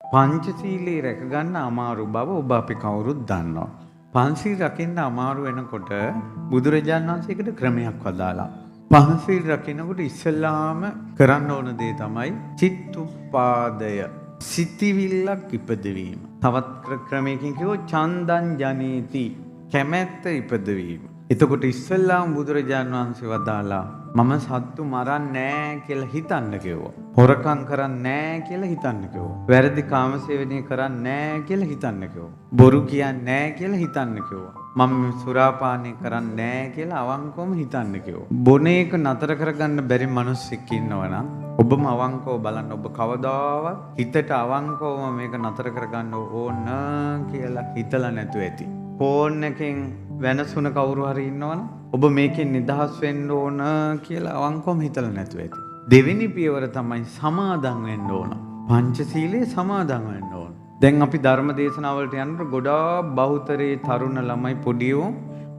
පංචශීලයේ රැක ගන්න අමාරු බව ඔබ අපි කවුරුත් දන්නවා. පංචශීල රකින්න අමාරු වෙනකොට බුදුරජාණන් වහන්සේ ඒකට ක්‍රමයක් වදාලා. පංචශීල රකින්නකොට ඉස්සෙල්ලාම කරන්න ඕන දේ තමයි චිත්තුප්පාදය. සිතිවිල්ලක් ඉපදවීම. තවත් ක්‍රමයකින් කිව්වොත් චන්දං ජනේති. කැමැත්ත ඉපදවීම. එතකොට ඉස්සෙල්ලාම බුදුරජාණන් වහන්සේ වදාලා මම සත්තු මරන්නේ නැහැ කියලා හිතන්න කිව්වා. හොරකම් කරන්නේ නැහැ කියලා හිතන්න කිව්වා. වැරදි කාමසේවනය කරන්නේ නැහැ කියලා හිතන්න කිව්වා. බොරු කියන්නේ නැහැ කියලා හිතන්න කිව්වා. මම සුරාපානය කරන්නේ නැහැ කියලා අවංකවම හිතන්න කිව්වා. බොන එක නතර කරගන්න බැරි මිනිස්සෙක් ඉන්නවනම් ඔබම අවංකව බලන්න. ඔබ කවදාවත් හිතට අවංකවම මේක නතර කරගන්න ඕන කියලා හිතලා නැතුව ඇති. ෆෝන් එකෙන් වෙනසුන කවුරු හරි ඉන්නවනම් ඔබ මේකෙන් නිදහස් වෙන්න ඕන කියලා අවංකවම හිතලා නැතුව ඇති. දෙවෙනි පියවර තමයි සමාදන් වෙන්න ඕන. පංචශීලයේ සමාදන් වෙන්න ඕන. දැන් අපි ධර්ම දේශනාවලට යනකොට ගොඩාක් බහුතරේ තරුණ ළමයි පොඩියෝ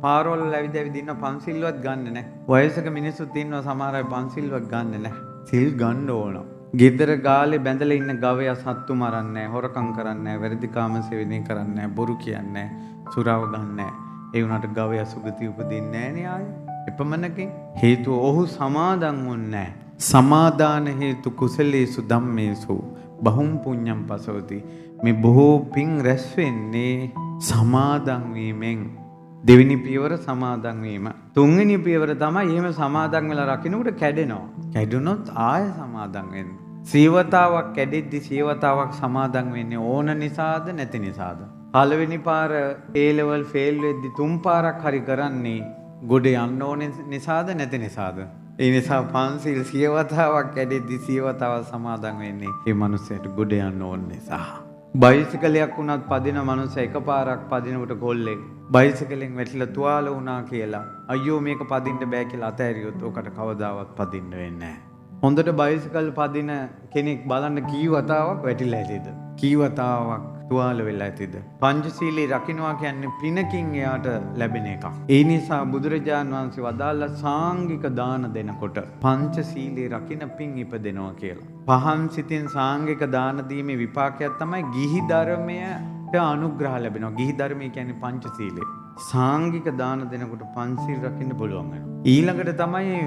පාරවල් ඇවිද ඉන්න පන්සිල්වත් ගන්න නැහැ. වයසක මිනිස්සුත් ඉන්නවා සමහර අය පන්සිල්වත් ගන්න නැහැ. සිල් ගන්න ඕන. ගෙදර ගාලේ බැඳලා ඉන්න ගවයා සත්තු මරන්නේ නැහැ, හොරකම් කරන්නේ නැහැ, වැරදි කාමසේවනය කරන්නේ නැහැ, බොරු කියන්නේ නැහැ, සුරාව ගන්න නැහැ. ඒ වුණාට ගවයා සුගති උපදින්නේ නැහැ නේ ආයේ. එපමණකින් හේතුව ඔහු සමාදන් වුන්නේ නැහැ. සමාදාන හේතු කුසලේසු ධම්මේසු බහුම් පුඤ්ඤම් පසවති. මේ බොහෝ පින් රැස් වෙන්නේ සමාදන් වීමෙන්. දෙවෙනි පියවර සමාදන් වීම. තුන්වෙනි පියවර තමයි එහෙම සමාදන් වෙලා රකින්නකොට කැඩෙනවා. කැඩුනොත් ආය සමාදන් වෙන්න. සීවතාවක් කැඩෙද්දි සීවතාවක් සමාදන් වෙන්නේ ඕන නිසාද නැති නිසාද? පළවෙනි පාර A level fail වෙද්දි තුන් පාරක් හරි කරන්නේ ගොඩ යන්න ඕන නිසාද නැති නිසාද? ඒ නිසා පන්සිල් සීවතාවක් කැඩෙද්දි සීවතාව සමාදන් වෙන්නේ ඒ මනුස්සයට ගොඩ යන්න ඕන නිසා. බයිසිකලයක් වුණත් පදින මනුස්ස එකපාරක් පදිනකොට කොල්ලෙක් බයිසිකලෙන් වැටිලා තුවාල වුණා කියලා අයියෝ මේක පදින්න බෑ කියලා අතහැරියොත් ඔකට කවදාවත් පදින්න වෙන්නේ නැහැ. හොඳට බයිසිකල් පදින කෙනෙක් බලන්න කී වතාවක් වැටිලා ඇතිද? කී වතාවක් තුවාල වෙලා ඇතිද? පංචශීලී රකින්නවා කියන්නේ පිනකින් එයාට ලැබෙන එකක්. ඒ නිසා බුදුරජාන් වහන්සේ වදාළ සාංගික දාන දෙනකොට පංචශීලී රකින්න පින් ඉපදෙනවා කියලා. පහන් සිතින් සාංගික දාන දීමේ විපාකයක් තමයි ගිහි ධර්මයට අනුග්‍රහ ලැබෙනවා. ගිහි ධර්මය කියන්නේ පංචශීලයේ. සාංගික දාන දෙනකොට පංචශීල රකින්න පුළුවන් වෙනවා. ඊළඟට තමයි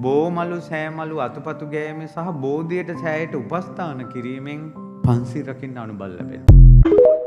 බෝමලු සෑමලු අතුපතු ගෑමේ සහ බෝධියට සෑයට උපස්ථාන කිරීමෙන් පංචශීල රකින්න අනුබල ලැබෙනවා.